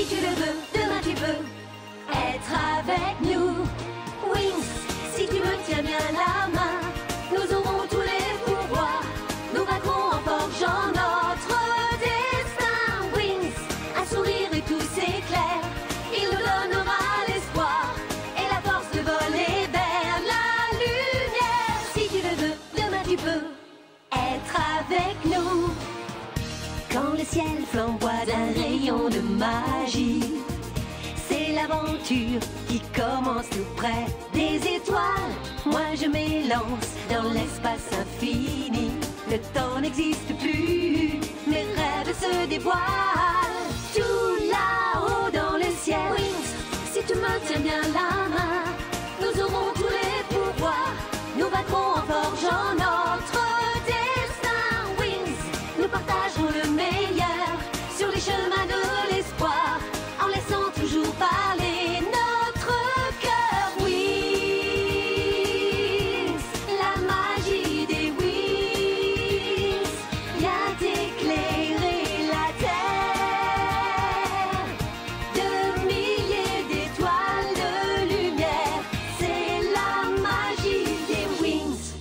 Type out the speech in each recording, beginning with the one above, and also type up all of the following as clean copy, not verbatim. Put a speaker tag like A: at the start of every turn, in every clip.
A: Si tu le veux, demain tu peux être avec nous. Wings, si tu me tiens bien la main, nous aurons tous les pouvoirs. Nous vaincrons en forgeant notre destin. Wings, un sourire et tout s'éclaire. Il nous donnera l'espoir et la force de voler vers la lumière. Si tu le veux, demain tu peux être avec nous. Quand le ciel flamboie d'un rayon de magie, c'est l'aventure qui commence tout près des étoiles. Moi je m'élance dans l'espace infini. Le temps n'existe plus, mes rêves se dévoilent. Tout là-haut dans le ciel. Wings, si tu me tiens bien la main, nous aurons tous les pouvoirs. Nous vaincrons en forgeant notre destin. Wings, nous partagerons le meilleur sur les chemins de l'espoir, en laissant toujours parler notre cœur. Wings, la magie des wings vient éclairer la terre. De milliers d'étoiles de lumière, c'est la magie des wings.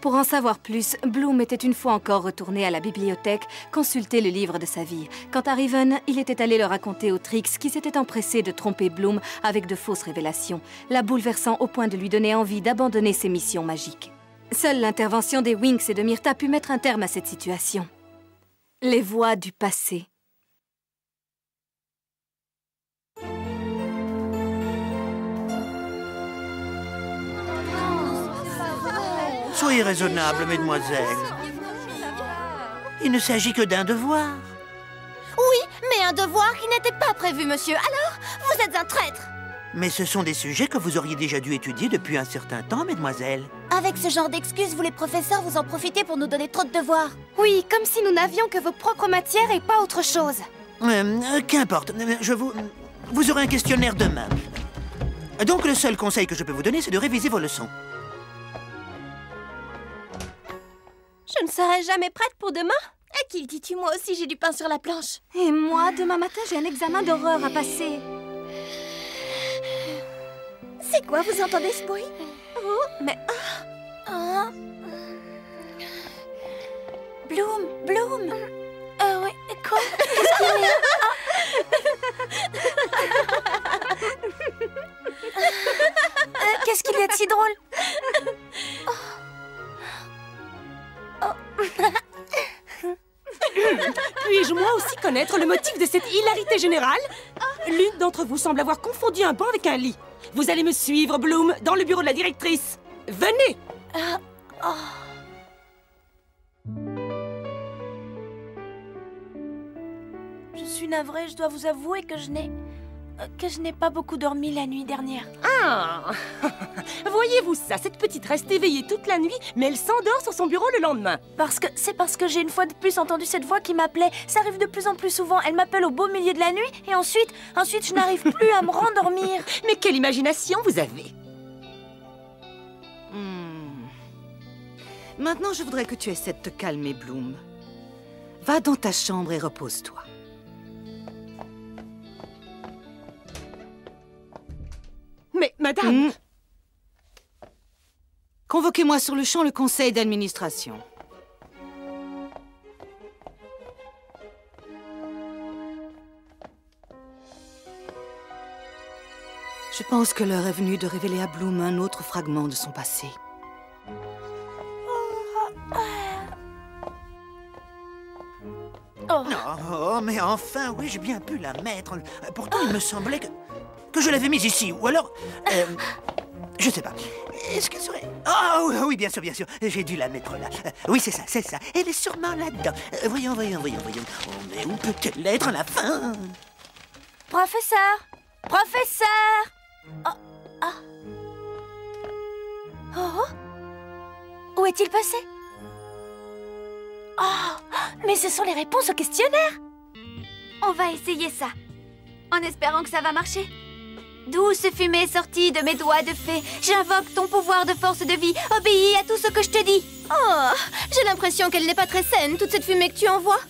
B: Pour en savoir plus, Bloom était une fois encore retourné à la bibliothèque consulter le livre de sa vie. Quant à Riven, il était allé le raconter au Trix qui s'était empressé de tromper Bloom avec de fausses révélations, la bouleversant au point de lui donner envie d'abandonner ses missions magiques. Seule l'intervention des Winx et de Myrtha put mettre un terme à cette situation. Les voix du passé.
C: Soyez raisonnable, mesdemoiselles. Il ne s'agit que d'un devoir.
D: Oui, mais un devoir qui n'était pas prévu, monsieur. Alors, vous êtes un traître.
C: Mais ce sont des sujets que vous auriez déjà dû étudier depuis un certain temps, mesdemoiselles.
D: Avec ce genre d'excuses, vous les professeurs, vous en profitez pour nous donner trop de devoirs.
E: Oui, comme si nous n'avions que vos propres matières et pas autre chose.
C: Qu'importe, vous aurez un questionnaire demain. Donc le seul conseil que je peux vous donner, c'est de réviser vos leçons.
E: Je ne serai jamais prête pour demain.
D: À qui le dis-tu? Moi aussi, j'ai du pain sur la planche.
B: Et moi, demain matin, j'ai un examen d'horreur à passer.
D: C'est quoi, vous entendez ce bruit?
E: Oh, mais...
D: Bloom. Oui, quoi? Qu'est-ce qu'il y a? Qu'est-ce qu'il y a de si drôle?
F: Puis-je moi aussi connaître le motif de cette hilarité générale? L'une d'entre vous semble avoir confondu un banc avec un lit. Vous allez me suivre, Bloom, dans le bureau de la directrice. Venez!
D: Je suis navrée, je dois vous avouer que je n'ai pas beaucoup dormi la nuit dernière.
F: Ah! Voyez-vous ça, cette petite reste éveillée toute la nuit, mais elle s'endort sur son bureau le lendemain.
D: C'est parce que j'ai une fois de plus entendu cette voix qui m'appelait. Ça arrive de plus en plus souvent. Elle m'appelle au beau milieu de la nuit et ensuite je n'arrive plus à me rendormir.
F: Mais quelle imagination vous avez!
G: Maintenant, je voudrais que tu essaies de te calmer, Bloom. Va dans ta chambre et repose-toi.
F: Mais, madame...
G: Convoquez-moi sur le champ le conseil d'administration. Je pense que l'heure est venue de révéler à Bloom un autre fragment de son passé.
C: Oh, mais enfin, oui, j'ai bien pu la mettre. Pourtant, il me semblait que je l'avais mise ici. Ou alors... je sais pas. Est-ce qu'elle serait... Oh, oui, bien sûr, bien sûr. J'ai dû la mettre là. Oui, c'est ça, c'est ça. Elle est sûrement là-dedans. Voyons. Oh, mais où peut-elle être à la fin?
D: Professeur! Où est-il passé? Oh, mais ce sont les réponses au questionnaire!
E: On va essayer ça, en espérant que ça va marcher. Douce fumée sortie de mes doigts de fée, j'invoque ton pouvoir de force de vie, obéis à tout ce que je te dis.
D: Oh, j'ai l'impression qu'elle n'est pas très saine, toute cette fumée que tu envoies.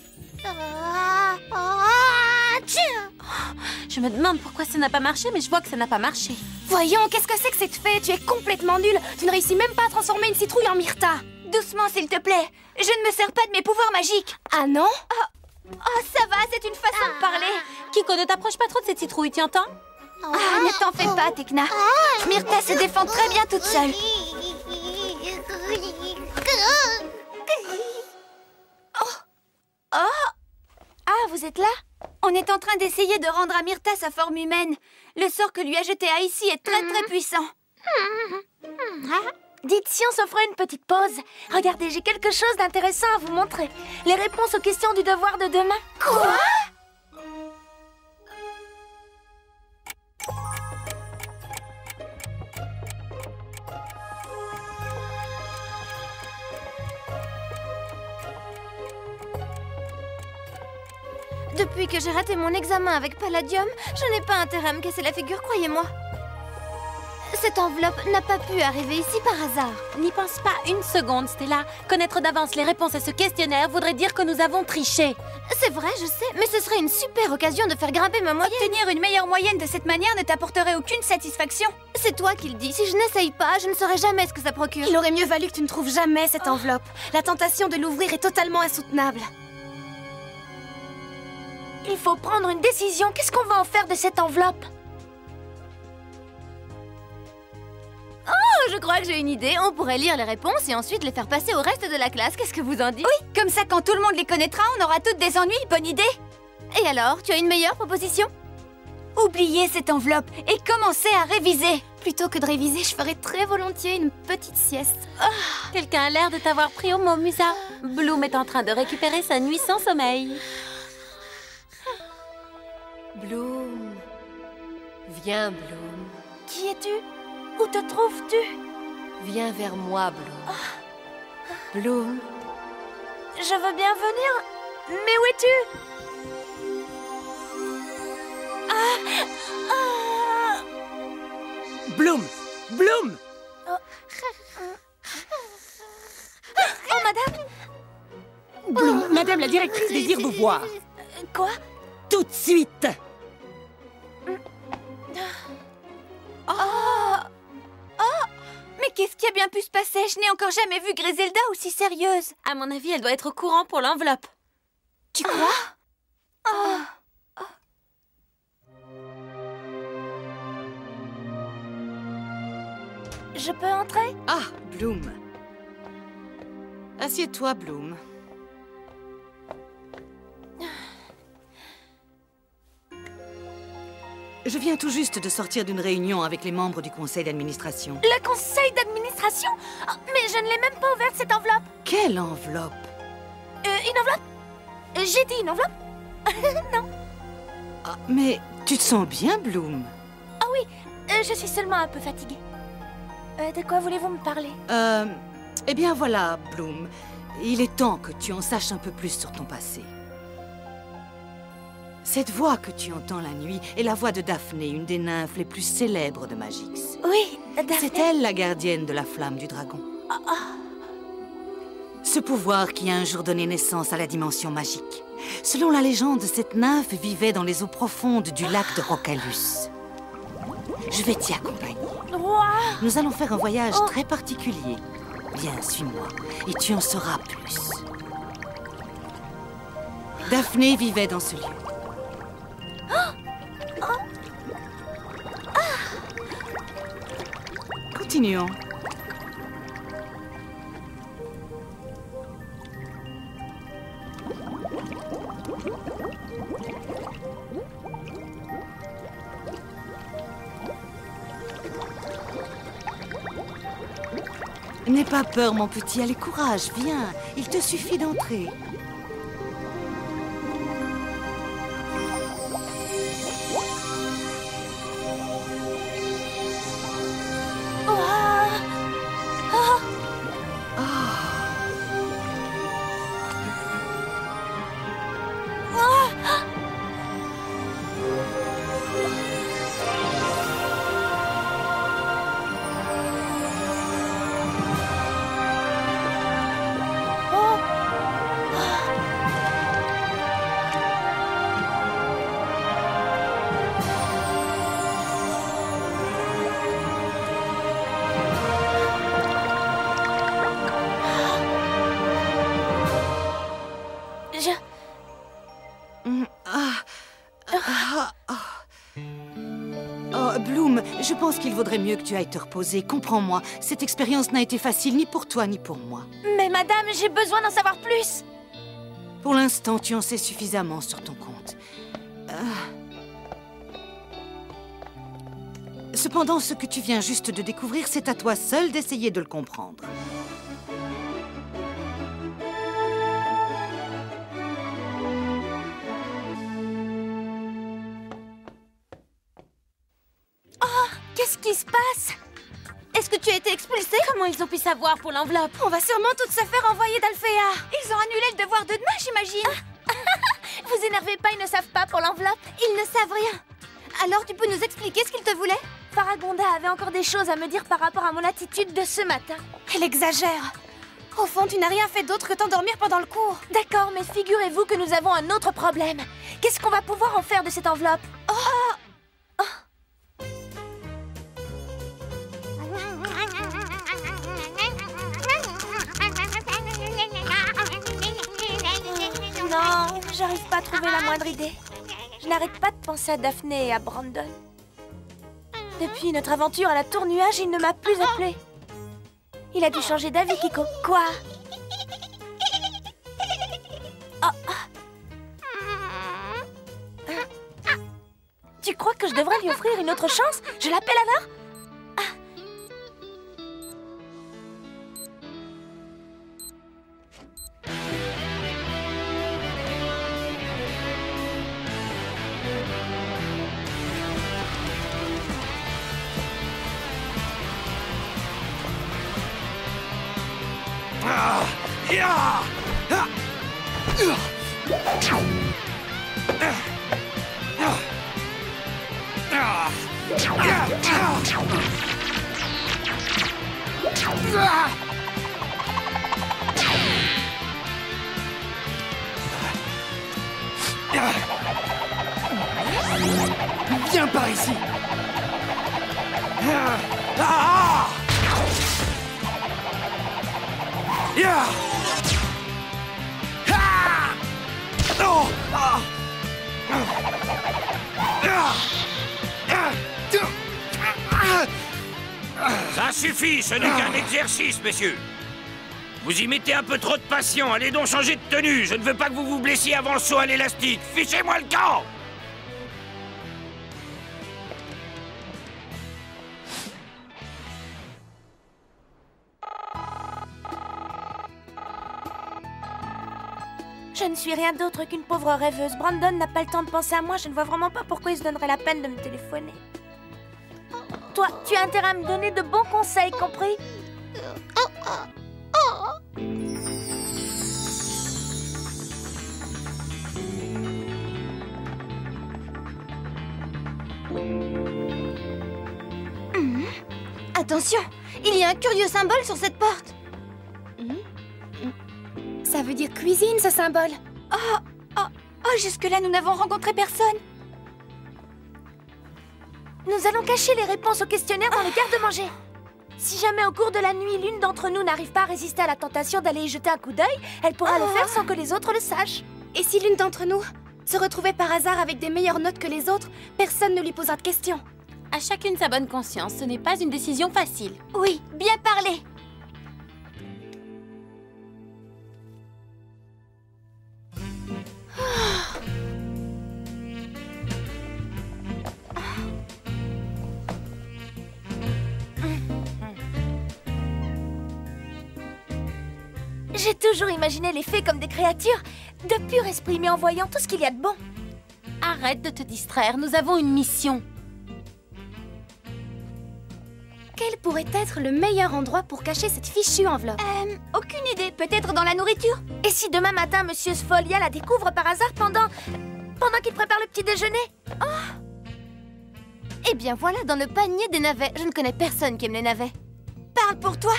F: Je me demande pourquoi ça n'a pas marché, mais je vois que ça n'a pas marché.
D: Voyons, qu'est-ce que c'est que cette fée? Tu es complètement nulle. Tu ne réussis même pas à transformer une citrouille en Myrta.
E: Doucement, s'il te plaît. Je ne me sers pas de mes pouvoirs magiques.
D: Ah non?
E: Oh, ça va, c'est une façon de parler.
F: Kiko, ne t'approche pas trop de cette citrouille, tu entends?
E: Ah, ne t'en fais pas, Tekna. Myrta se défend très bien toute seule.
D: Ah, vous êtes là?
E: On est en train d'essayer de rendre à Myrta sa forme humaine. Le sort que lui a jeté Icy est très très puissant.
D: Dites si on s'offrait une petite pause. Regardez, j'ai quelque chose d'intéressant à vous montrer. Les réponses aux questions du devoir de demain.
E: Quoi? Depuis que j'ai raté mon examen avec Palladium, je n'ai pas intérêt à me casser la figure, croyez-moi. Cette enveloppe n'a pas pu arriver ici par hasard.
F: N'y pense pas une seconde, Stella. Connaître d'avance les réponses à ce questionnaire voudrait dire que nous avons triché.
E: C'est vrai, je sais, mais ce serait une super occasion de faire grimper ma moyenne. Obtenir une meilleure moyenne de cette manière ne t'apporterait aucune satisfaction. C'est toi qui le dis. Si je n'essaye pas, je ne saurais jamais ce que ça procure.
D: Il aurait mieux valu que tu ne trouves jamais cette enveloppe. La tentation de l'ouvrir est totalement insoutenable. Il faut prendre une décision. Qu'est-ce qu'on va en faire de cette enveloppe?
E: Oh, je crois que j'ai une idée. On pourrait lire les réponses et ensuite les faire passer au reste de la classe. Qu'est-ce que vous en dites? Oui, comme ça, quand tout le monde les connaîtra, on aura toutes des ennuis. Bonne idée. Et alors, tu as une meilleure proposition? Oubliez cette enveloppe et commencez à réviser.
D: Plutôt que de réviser, je ferais très volontiers une petite sieste.
F: Quelqu'un a l'air de t'avoir pris au mot, Musa. Bloom est en train de récupérer sa nuit sans sommeil.
H: Bloom. Viens, Bloom.
D: Qui es-tu? Où te trouves-tu?
H: Viens vers moi, Bloom. Bloom.
D: Je veux bien venir, mais où es-tu?
C: Bloom! Bloom!
D: Oh, madame?
F: Bloom, madame la directrice désire vous voir.
D: Quoi?
F: Tout de suite.
E: Mais qu'est-ce qui a bien pu se passer? Je n'ai encore jamais vu Griselda aussi sérieuse.
F: À mon avis, elle doit être au courant pour l'enveloppe.
E: Tu crois?
D: Je peux entrer?
G: Ah, Bloom. Assieds-toi, Bloom. Je viens tout juste de sortir d'une réunion avec les membres du conseil d'administration.
D: Le conseil d'administration? Oh, mais je ne l'ai même pas ouverte, cette enveloppe.
G: Quelle enveloppe?
D: Une enveloppe? J'ai dit une enveloppe? Non.
G: Ah, mais tu te sens bien, Bloom?
D: Ah oui, je suis seulement un peu fatiguée. De quoi voulez-vous me parler?
G: Eh bien voilà, Bloom. Il est temps que tu en saches un peu plus sur ton passé. Cette voix que tu entends la nuit est la voix de Daphné, une des nymphes les plus célèbres de Magix.
D: Oui, Daphné.
G: C'est elle la gardienne de la flamme du dragon. Ce pouvoir qui a un jour donné naissance à la dimension magique. Selon la légende, cette nymphe vivait dans les eaux profondes du lac de Rocalus. Je vais t'y accompagner.
D: Wow.
G: Nous allons faire un voyage très particulier. Viens, suis-moi, et tu en sauras plus. Daphné vivait dans ce lieu. Continuons. N'aie pas peur, mon petit. Allez, courage, viens. Il te suffit d'entrer. Oh, Bloom, je pense qu'il vaudrait mieux que tu ailles te reposer. Comprends-moi, cette expérience n'a été facile ni pour toi ni pour moi.
D: Mais madame, j'ai besoin d'en savoir plus.
G: Pour l'instant, tu en sais suffisamment sur ton compte. Cependant, ce que tu viens juste de découvrir, c'est à toi seul d'essayer de le comprendre.
D: Qu'est-ce qui se passe?
E: Est-ce que tu as été expulsée?
D: Comment ils ont pu savoir pour l'enveloppe? On va sûrement toutes se faire envoyer d'Alphéa.
E: Ils ont annulé le devoir de demain, j'imagine.
D: Vous énervez pas, ils ne savent pas pour l'enveloppe.
E: Ils ne savent rien. Alors tu peux nous expliquer ce qu'ils te voulaient?
D: Faragonda avait encore des choses à me dire par rapport à mon attitude de ce matin. Elle exagère. Au fond, tu n'as rien fait d'autre que t'endormir pendant le cours. D'accord, mais figurez-vous que nous avons un autre problème. Qu'est-ce qu'on va pouvoir en faire de cette enveloppe? Non, j'arrive pas à trouver la moindre idée. Je n'arrête pas de penser à Daphné et à Brandon. Depuis notre aventure à la tour nuage, il ne m'a plus appelé. Il a dû changer d'avis, Kiko. Quoi? Tu crois que je devrais lui offrir une autre chance? Je l'appelle alors?
C: Viens par ici.
I: Ça suffit, ce n'est qu'un exercice, messieurs. Vous y mettez un peu trop de passion, allez donc changer de tenue. Je ne veux pas que vous vous blessiez avant le saut à l'élastique. Fichez-moi le camp!
D: Je ne suis rien d'autre qu'une pauvre rêveuse. Brandon n'a pas le temps de penser à moi. Je ne vois vraiment pas pourquoi il se donnerait la peine de me téléphoner. Toi, tu as intérêt à me donner de bons conseils, compris?
E: Attention, il y a un curieux symbole sur cette porte.
D: Ça veut dire cuisine, ce symbole.
E: Oh, jusque-là, nous n'avons rencontré personne.
D: Nous allons cacher les réponses aux questionnaires dans les garde-manger. Si jamais au cours de la nuit, l'une d'entre nous n'arrive pas à résister à la tentation d'aller y jeter un coup d'œil, elle pourra le faire sans que les autres le sachent.
J: Et si l'une d'entre nous se retrouvait par hasard avec des meilleures notes que les autres, personne ne lui posera de questions.
K: À chacune sa bonne conscience, ce n'est pas une décision facile.
E: Oui, bien parlé.
D: J'ai toujours imaginé les fées comme des créatures de pur esprit, mais en voyant tout ce qu'il y a de bon.
K: Arrête de te distraire, nous avons une mission.
J: Quel pourrait être le meilleur endroit pour cacher cette fichue enveloppe?
E: Aucune idée, peut-être dans la nourriture.
D: Et si demain matin, Monsieur Sfolia la découvre par hasard pendant qu'il prépare le petit déjeuner?
E: Eh bien voilà, dans le panier des navets. Je ne connais personne qui aime les navets. Parle pour toi.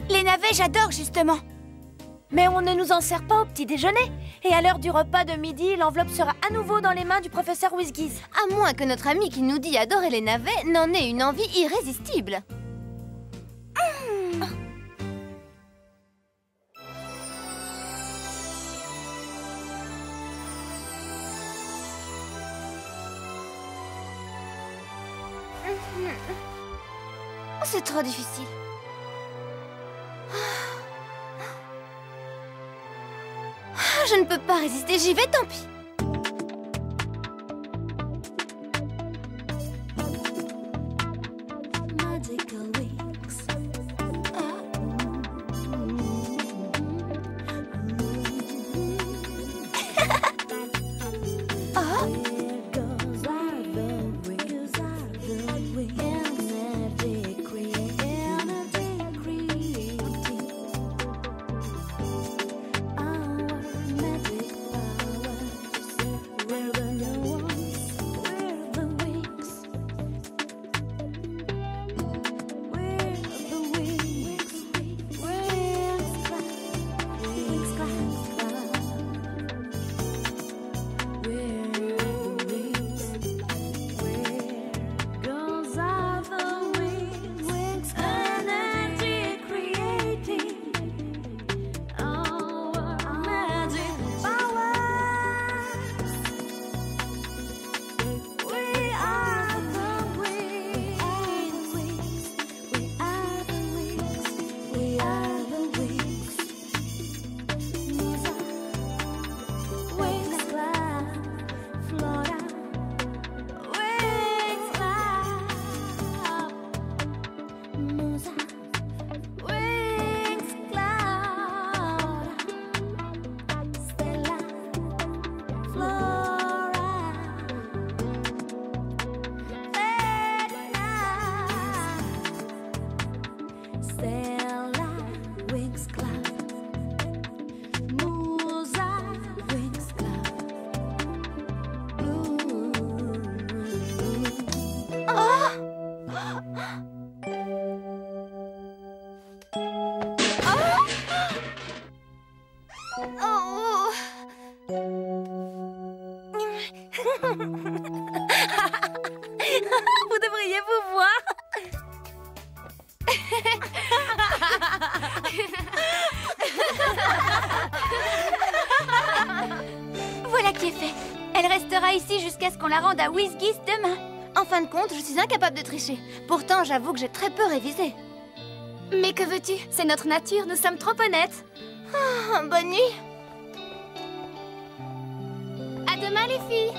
E: Les navets, j'adore justement.
D: Mais on ne nous en sert pas au petit déjeuner. Et à l'heure du repas de midi, l'enveloppe sera à nouveau dans les mains du professeur Whizgiz.
E: À moins que notre ami qui nous dit adorer les navets n'en ait une envie irrésistible. C'est trop difficile. Je ne peux pas résister, j'y vais, tant pis.
D: Vous devriez vous voir.
E: Voilà qui est fait. Elle restera ici jusqu'à ce qu'on la rende à Whizgis demain. En fin de compte, je suis incapable de tricher. Pourtant, j'avoue que j'ai très peu révisé.
J: Mais que veux-tu? C'est notre nature, nous sommes trop honnêtes.
E: Bonne nuit.
J: À demain, les filles.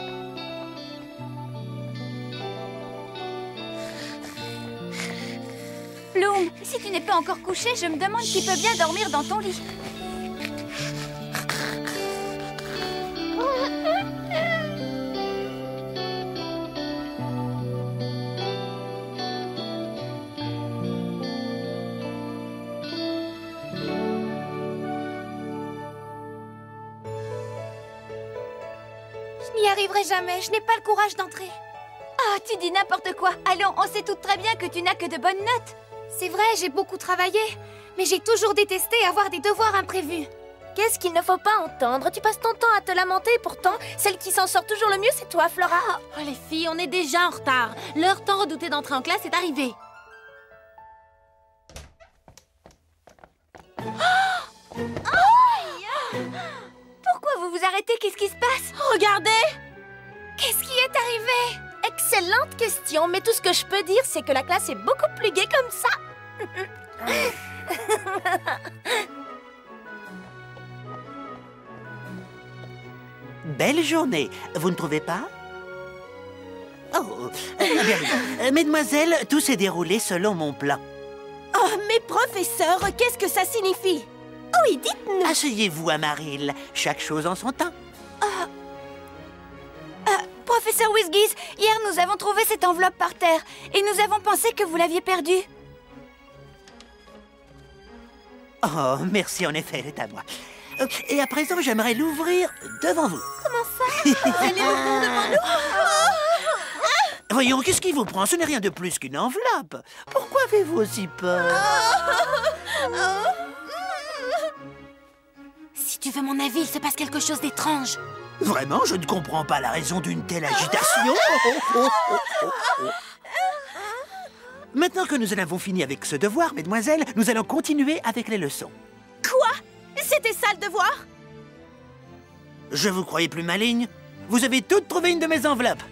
E: Bloom, si tu n'es pas encore couché, je me demande qui peut bien dormir dans ton lit.
J: Je n'y arriverai jamais, je n'ai pas le courage d'entrer.
E: Oh, tu dis n'importe quoi. Allons, on sait toutes très bien que tu n'as que de bonnes notes.
J: C'est vrai, j'ai beaucoup travaillé, mais j'ai toujours détesté avoir des devoirs imprévus.
D: Qu'est-ce qu'il ne faut pas entendre? Tu passes ton temps à te lamenter, pourtant, celle qui s'en sort toujours le mieux, c'est toi, Flora.
K: Oh les filles, on est déjà en retard. L'heure tant redoutée d'entrer en classe est arrivée.
E: Pourquoi vous vous arrêtez? Qu'est-ce qui se passe?
D: Regardez!
J: Qu'est-ce qui est arrivé?
D: Excellente question, mais tout ce que je peux dire, c'est que la classe est beaucoup plus gaie comme ça.
C: Belle journée, vous ne trouvez pas? Oh, bien, mesdemoiselles, tout s'est déroulé selon mon plan.
D: Oh, mais professeur, qu'est-ce que ça signifie? Oui, dites-nous.
C: Asseyez-vous, Amaril, chaque chose en son temps.
E: Professeur Whizgis, hier nous avons trouvé cette enveloppe par terre et nous avons pensé que vous l'aviez perdue.
C: Oh, merci, en effet, elle est à moi. Et à présent, j'aimerais l'ouvrir devant vous.
D: Comment ça? Elle est ouverte devant nous?
C: Voyons, qu'est-ce qui vous prend? Ce n'est rien de plus qu'une enveloppe. Pourquoi avez-vous aussi peur?
K: Si tu veux mon avis, il se passe quelque chose d'étrange.
C: Vraiment, je ne comprends pas la raison d'une telle agitation. Maintenant que nous en avons fini avec ce devoir, mesdemoiselles, nous allons continuer avec les leçons.
D: Quoi? C'était ça le devoir?
C: Je vous croyais plus maligne? Vous avez toutes trouvé une de mes enveloppes.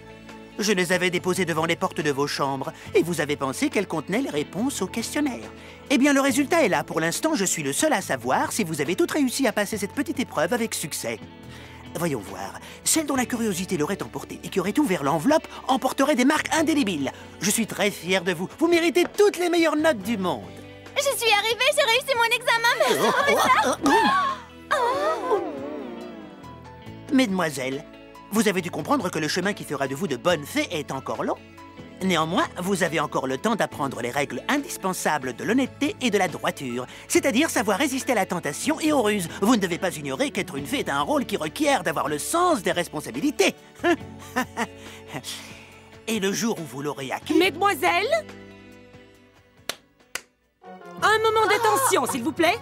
C: Je les avais déposées devant les portes de vos chambres et vous avez pensé qu'elles contenaient les réponses au questionnaire. Eh bien, le résultat est là. Pour l'instant, je suis le seul à savoir si vous avez toutes réussi à passer cette petite épreuve avec succès. Voyons voir. Celle dont la curiosité l'aurait emporté et qui aurait ouvert l'enveloppe emporterait des marques indélébiles. Je suis très fier de vous. Vous méritez toutes les meilleures notes du monde.
E: Je suis arrivée, j'ai réussi mon examen, merci professeur.
C: Mesdemoiselles, vous avez dû comprendre que le chemin qui fera de vous de bonnes fées est encore long. Néanmoins, vous avez encore le temps d'apprendre les règles indispensables de l'honnêteté et de la droiture, c'est-à-dire savoir résister à la tentation et aux ruses. Vous ne devez pas ignorer qu'être une fée est un rôle qui requiert d'avoir le sens des responsabilités. Et le jour où vous l'aurez acquis...
F: Mesdemoiselles, un moment d'attention, s'il vous plaît.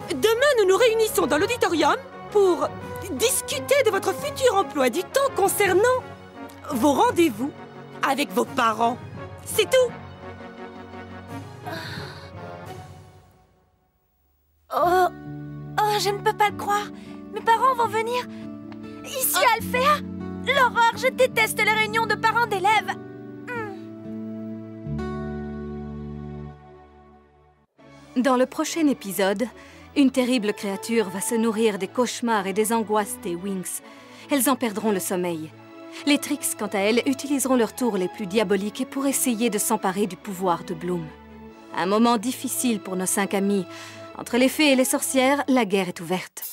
F: Demain, nous nous réunissons dans l'auditorium pour discuter de votre futur emploi du temps concernant vos rendez-vous avec vos parents. C'est tout.
D: Oh, je ne peux pas le croire. Mes parents vont venir ici à Alphéa. L'horreur, je déteste les réunions de parents d'élèves.
B: Dans le prochain épisode, une terrible créature va se nourrir des cauchemars et des angoisses des Winx. Elles en perdront le sommeil. Les Trix, quant à elles, utiliseront leurs tours les plus diaboliques pour essayer de s'emparer du pouvoir de Bloom. Un moment difficile pour nos 5 amis. Entre les fées et les sorcières, la guerre est ouverte.